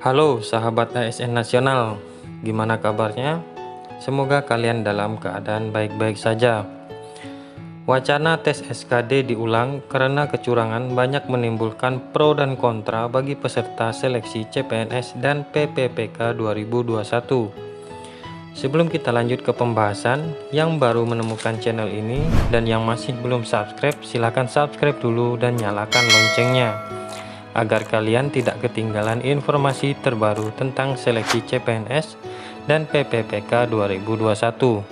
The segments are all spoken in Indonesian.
Halo sahabat ASN Nasional, gimana kabarnya? Semoga kalian dalam keadaan baik-baik saja. Wacana tes SKD diulang karena kecurangan banyak menimbulkan pro dan kontra bagi peserta seleksi CPNS dan PPPK 2021. Sebelum kita lanjut ke pembahasan, yang baru menemukan channel ini dan yang masih belum subscribe, silahkan subscribe dulu dan nyalakan loncengnya agar kalian tidak ketinggalan informasi terbaru tentang seleksi CPNS dan PPPK 2021.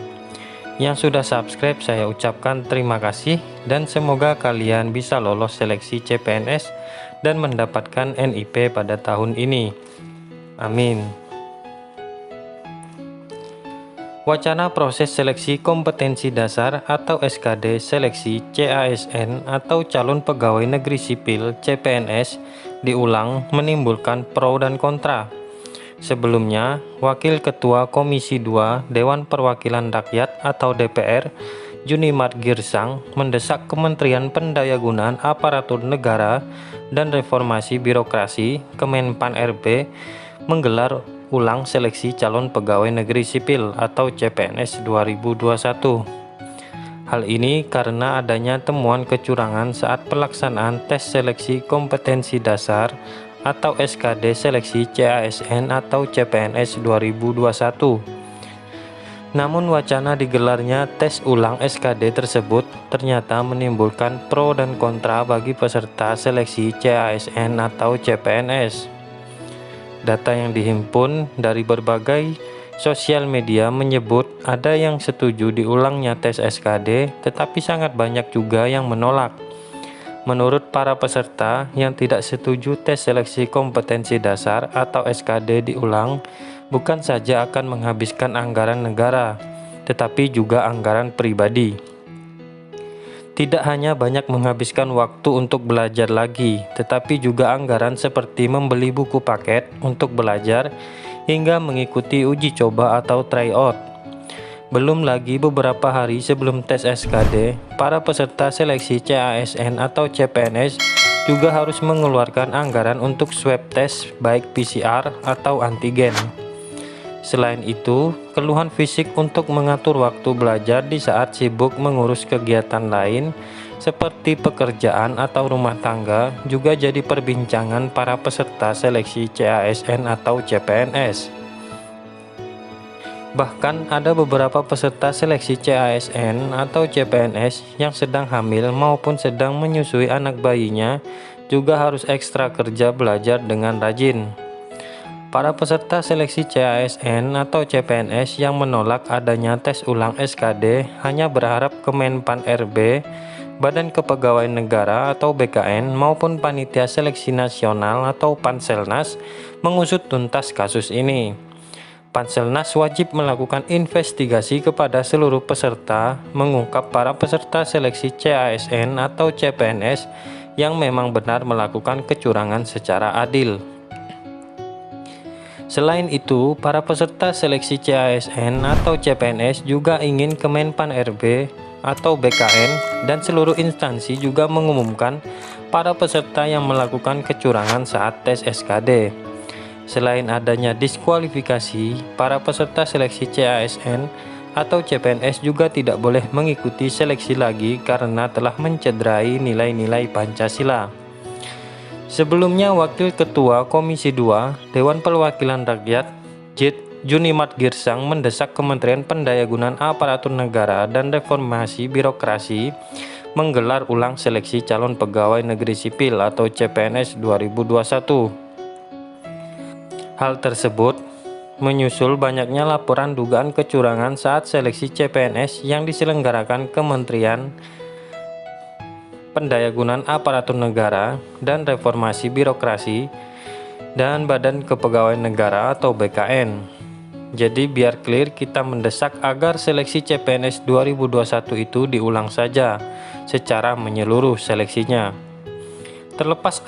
Yang sudah subscribe saya ucapkan terima kasih dan semoga kalian bisa lolos seleksi CPNS dan mendapatkan NIP pada tahun ini. Amin. Wacana proses seleksi kompetensi dasar atau SKD seleksi CASN atau calon pegawai negeri sipil CPNS diulang menimbulkan pro dan kontra. Sebelumnya, Wakil Ketua Komisi 2 Dewan Perwakilan Rakyat atau DPR, Junimat Girsang, mendesak Kementerian Pendayagunaan Aparatur Negara dan Reformasi Birokrasi Kemenpan RB menggelar ulang seleksi calon pegawai negeri sipil atau CPNS 2021. Hal ini karena adanya temuan kecurangan saat pelaksanaan tes seleksi kompetensi dasar atau SKD seleksi CASN atau CPNS 2021. Namun wacana digelarnya tes ulang SKD tersebut ternyata menimbulkan pro dan kontra bagi peserta seleksi CASN atau CPNS. Data yang dihimpun dari berbagai sosial media menyebut ada yang setuju diulangnya tes SKD, tetapi sangat banyak juga yang menolak. Menurut para peserta yang tidak setuju tes seleksi kompetensi dasar atau SKD diulang, bukan saja akan menghabiskan anggaran negara, tetapi juga anggaran pribadi. Tidak hanya banyak menghabiskan waktu untuk belajar lagi, tetapi juga anggaran seperti membeli buku paket untuk belajar hingga mengikuti uji coba atau tryout. Belum lagi beberapa hari sebelum tes SKD, para peserta seleksi CASN atau CPNS juga harus mengeluarkan anggaran untuk swab test baik PCR atau antigen. Selain itu, keluhan fisik untuk mengatur waktu belajar di saat sibuk mengurus kegiatan lain seperti pekerjaan atau rumah tangga juga jadi perbincangan para peserta seleksi CASN atau CPNS. Bahkan ada beberapa peserta seleksi CASN atau CPNS yang sedang hamil maupun sedang menyusui anak bayinya juga harus ekstra kerja belajar dengan rajin. Para peserta seleksi CASN atau CPNS yang menolak adanya tes ulang SKD hanya berharap Kemenpan RB, Badan Kepegawaian Negara atau BKN maupun Panitia Seleksi Nasional atau Panselnas mengusut tuntas kasus ini. Panselnas wajib melakukan investigasi kepada seluruh peserta, mengungkap para peserta seleksi CASN atau CPNS yang memang benar melakukan kecurangan secara adil. Selain itu, para peserta seleksi CASN atau CPNS juga ingin Kemenpan RB atau BKN dan seluruh instansi juga mengumumkan para peserta yang melakukan kecurangan saat tes SKD. Selain adanya diskualifikasi, para peserta seleksi CASN atau CPNS juga tidak boleh mengikuti seleksi lagi karena telah mencederai nilai-nilai Pancasila. Sebelumnya, Wakil Ketua Komisi 2 Dewan Perwakilan Rakyat Junimat Girsang mendesak Kementerian Pendayagunaan Aparatur Negara dan Reformasi Birokrasi menggelar ulang seleksi calon pegawai negeri sipil atau CPNS 2021. Hal tersebut menyusul banyaknya laporan dugaan kecurangan saat seleksi CPNS yang diselenggarakan Kementerian Pendayagunaan Aparatur Negara dan Reformasi Birokrasi dan Badan Kepegawaian Negara atau BKN. Jadi biar clear, kita mendesak agar seleksi CPNS 2021 itu diulang saja secara menyeluruh seleksinya. Terlepas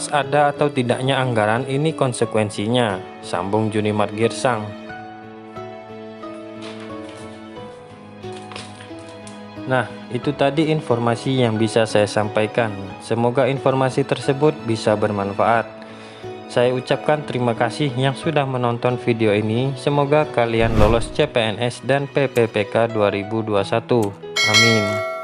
ada atau tidaknya anggaran, ini konsekuensinya, sambung Junimat Girsang. Nah, itu tadi informasi yang bisa saya sampaikan. Semoga informasi tersebut bisa bermanfaat. Saya ucapkan terima kasih yang sudah menonton video ini. Semoga kalian lolos CPNS dan PPPK 2021. Amin.